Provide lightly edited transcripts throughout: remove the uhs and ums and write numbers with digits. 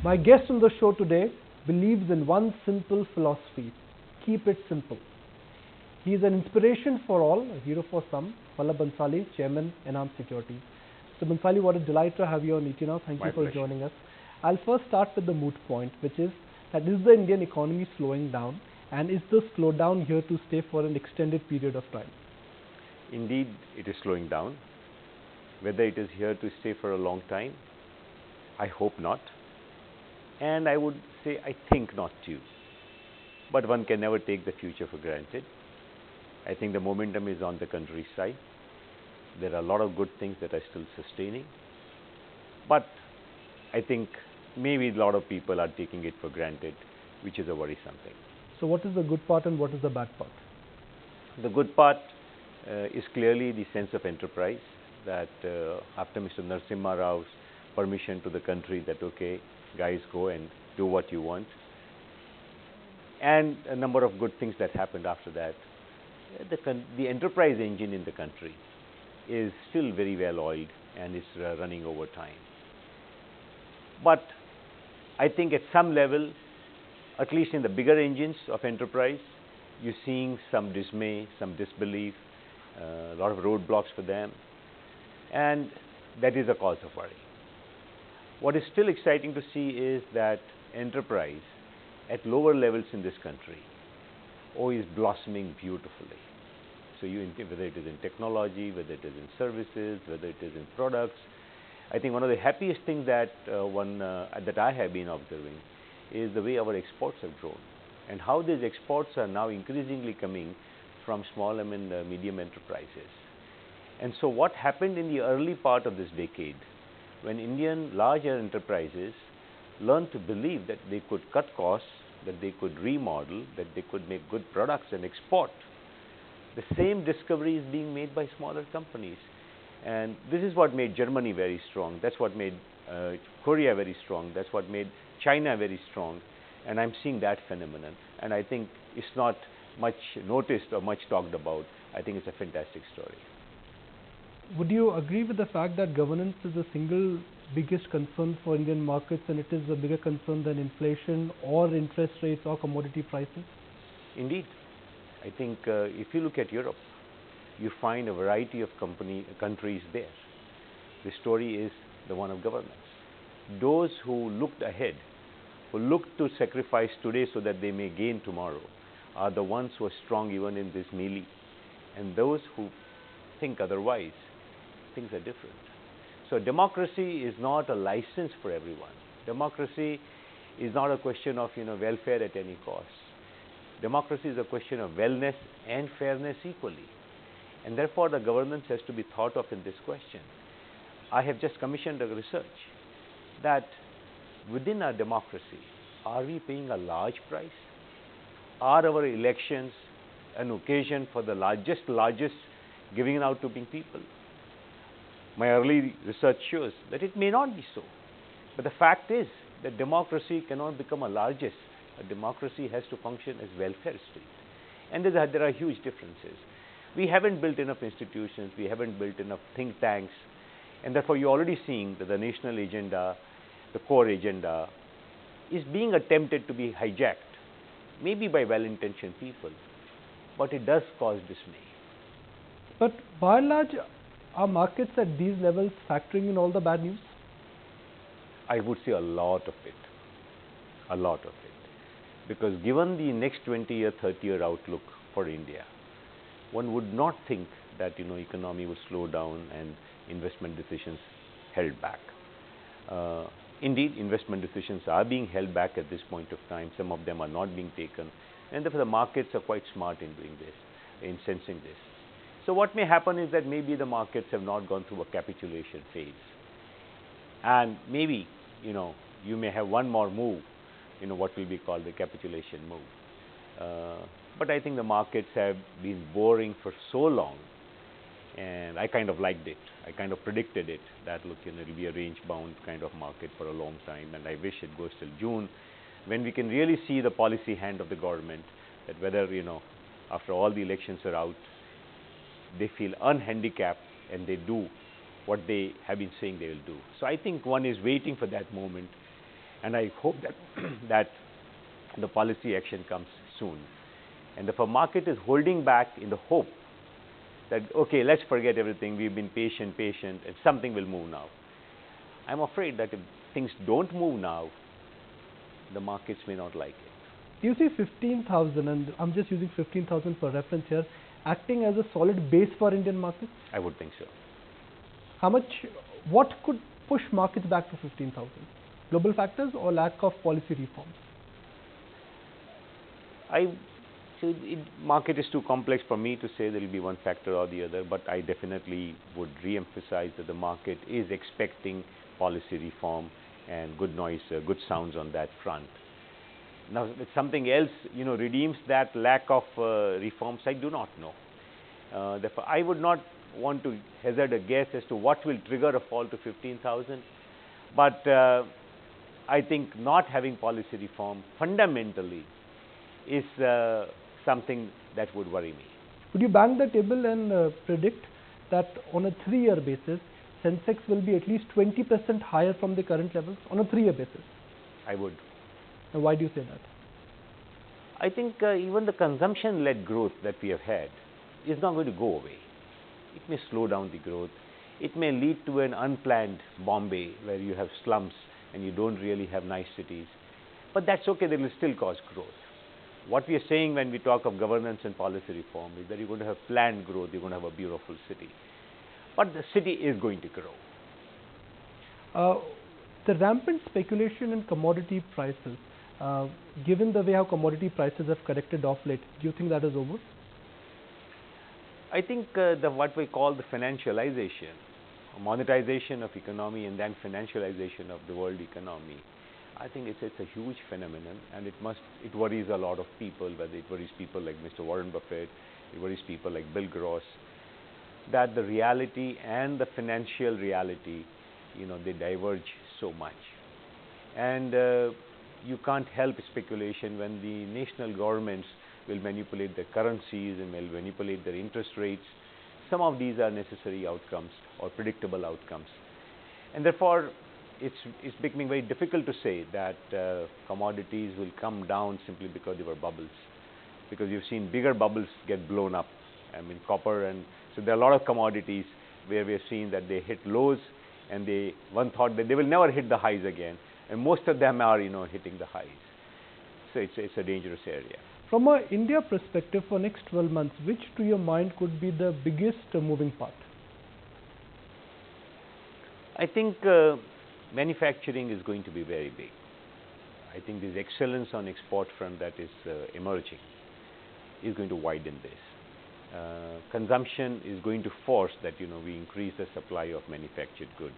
My guest on the show today believes in one simple philosophy: keep it simple. He is an inspiration for all, a hero for some. Vallabh Bhanshali, Chairman, ENAM Securities. Mr. Bhanshali, what a delight to have you on ET Now. Thank you for joining us. I'll first start with the moot point, which is that is the Indian economy slowing down, and is the slowdown here to stay for an extended period of time? Indeed, it is slowing down. Whether it is here to stay for a long time, I hope not. And I would say I think not too. But one can never take the future for granted. I think the momentum is on the country's side. There are a lot of good things that are still sustaining. But I think maybe a lot of people are taking it for granted, which is a worrisome thing. So what is the good part and what is the bad part? The good part is clearly the sense of enterprise that after Mr. Narasimha Rao's permission to the country that, okay, guys, go and do what you want. And a number of good things that happened after that. The enterprise engine in the country is still very well oiled and is running over time. But I think at some level, at least in the bigger engines of enterprise, you're seeing some dismay, some disbelief, a lot of roadblocks for them, and that is a cause of worry. What is still exciting to see is that enterprise at lower levels in this country is blossoming beautifully. So whether it is in technology, whether it is in services, whether it is in products, I think one of the happiest things that that I have been observing is the way our exports have grown and how these exports are now increasingly coming from small and medium enterprises. And so what happened in the early part of this decade, when Indian larger enterprises learned to believe that they could cut costs, that they could remodel, that they could make good products and export, the same discovery is being made by smaller companies. And this is what made Germany very strong. That's what made Korea very strong. That's what made China very strong. And I'm seeing that phenomenon. And I think it's not much noticed or much talked about. I think it's a fantastic story. Would you agree with the fact that governance is the single biggest concern for Indian markets, and it is a bigger concern than inflation or interest rates or commodity prices? Indeed. I think if you look at Europe, you find a variety of countries there. The story is the one of governance. Those who looked ahead, who looked to sacrifice today so that they may gain tomorrow, are the ones who are strong even in this melee. And those who think otherwise, things are different. So democracy is not a license for everyone. Democracy is not a question of welfare at any cost. Democracy is a question of wellness and fairness equally. And therefore, the governance has to be thought of in this question. I have just commissioned a research that within our democracy, are we paying a large price? Are our elections an occasion for the largest giving out to people? My early research shows that it may not be so. But the fact is that democracy cannot become a largest. A democracy has to function as welfare state. And there are huge differences. We haven't built enough institutions, we haven't built enough think tanks, and therefore you're already seeing that the national agenda, the core agenda, is being attempted to be hijacked, maybe by well-intentioned people, but it does cause dismay. But by and large, are markets at these levels factoring in all the bad news? I would say a lot of it. A lot of it. Because given the next 20-year, 30-year outlook for India, one would not think that economy would slow down and investment decisions held back. Indeed, investment decisions are being held back at this point of time. Some of them are not being taken, and therefore the markets are quite smart in doing this, in sensing this. So what may happen is that maybe the markets have not gone through a capitulation phase, and maybe you may have one more move, what will be called the capitulation move. But I think the markets have been boring for so long, and I kind of liked it. I kind of predicted it, that look, it will be a range-bound kind of market for a long time, and I wish it goes till June, when we can really see the policy hand of the government, that whether, after all the elections are out, they feel unhandicapped and they do what they have been saying they will do. So I think one is waiting for that moment. And I hope that that the policy action comes soon. And if a market is holding back in the hope that, okay, let's forget everything, we've been patient, and something will move now. I'm afraid that if things don't move now, the markets may not like it. Do you see 15,000, and I'm just using 15,000 for reference here, acting as a solid base for Indian markets? I would think so. What could push markets back to 15,000? Global factors or lack of policy reforms? Market is too complex for me to say there will be one factor or the other, but I definitely would re-emphasize that the market is expecting policy reform and good noise, good sounds on that front. Now, if something else, redeems that lack of reforms, I do not know. Therefore, I would not want to hazard a guess as to what will trigger a fall to 15,000. But I think not having policy reform fundamentally is something that would worry me. Would you bang the table and predict that on a 3-year basis, Sensex will be at least 20% higher from the current levels on a 3-year basis? I would. And why do you say that? I think even the consumption-led growth that we have had is not going to go away. It may slow down the growth. It may lead to an unplanned Bombay where you have slums and you don't really have nice cities. But that's okay, they will still cause growth. What we are saying when we talk of governance and policy reform is that you're going to have planned growth, you're going to have a beautiful city. But the city is going to grow. The rampant speculation in commodity prices, given the way how commodity prices have corrected off late, do you think that is over? I think what we call the financialization, monetization of economy and then financialization of the world economy, I think it's a huge phenomenon, and it worries a lot of people, whether it worries people like Mr. Warren Buffett, it worries people like Bill Gross, that the reality and the financial reality, they diverge so much. And you can't help speculation when the national governments will manipulate their currencies and will manipulate their interest rates. Some of these are necessary outcomes or predictable outcomes. And therefore, it's becoming very difficult to say that commodities will come down simply because they were bubbles. Because you've seen bigger bubbles get blown up. I mean, copper, and so there are a lot of commodities where we have seen that they hit lows and one thought that they will never hit the highs again. And most of them are, hitting the highs. So it's a dangerous area. From an India perspective, for next 12 months, which to your mind could be the biggest moving part? I think manufacturing is going to be very big. I think this excellence on export front that is emerging is going to widen this. Consumption is going to force that we increase the supply of manufactured goods.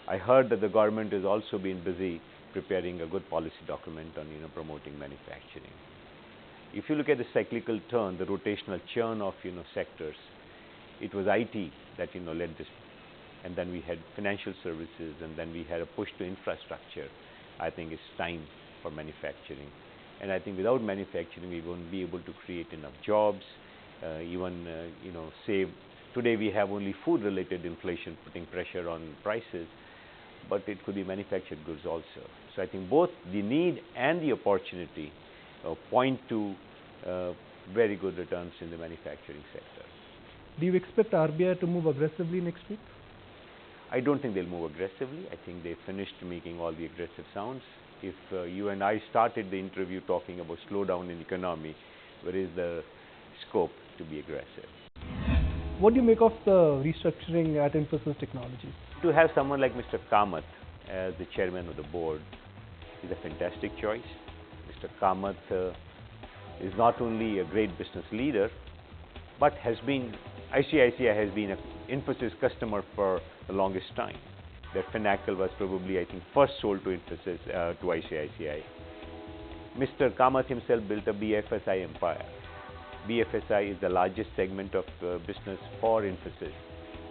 I heard that the government has also been busy preparing a good policy document on promoting manufacturing. If you look at the cyclical turn, the rotational churn of sectors, it was IT that led this, and then we had financial services, and then we had a push to infrastructure. I think it's time for manufacturing, and I think without manufacturing we won't be able to create enough jobs, save. Today we have only food-related inflation putting pressure on prices, but it could be manufactured goods also. So I think both the need and the opportunity point to very good returns in the manufacturing sector. Do you expect RBI to move aggressively next week? I don't think they'll move aggressively. I think they finished making all the aggressive sounds. If you and I started the interview talking about slowdown in economy, where is the scope to be aggressive? What do you make of the restructuring at Infosys Technologies? To have someone like Mr. Kamath as the chairman of the board is a fantastic choice. Mr. Kamath is not only a great business leader, but ICICI has been an Infosys customer for the longest time. Their Finacle was probably, I think, first sold to Infosys, to ICICI. Mr. Kamath himself built a BFSI empire. BFSI is the largest segment of business for Infosys.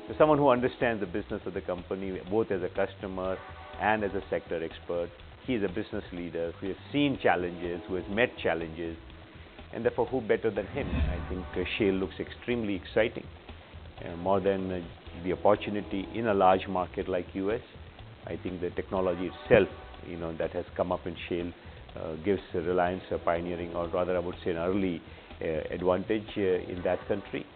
So someone who understands the business of the company, both as a customer and as a sector expert. He is a business leader who has seen challenges, who has met challenges, and therefore who better than him? I think shale looks extremely exciting, more than the opportunity in a large market like US. I think the technology itself that has come up in shale gives Reliance a pioneering, or rather I would say an early advantage in that country.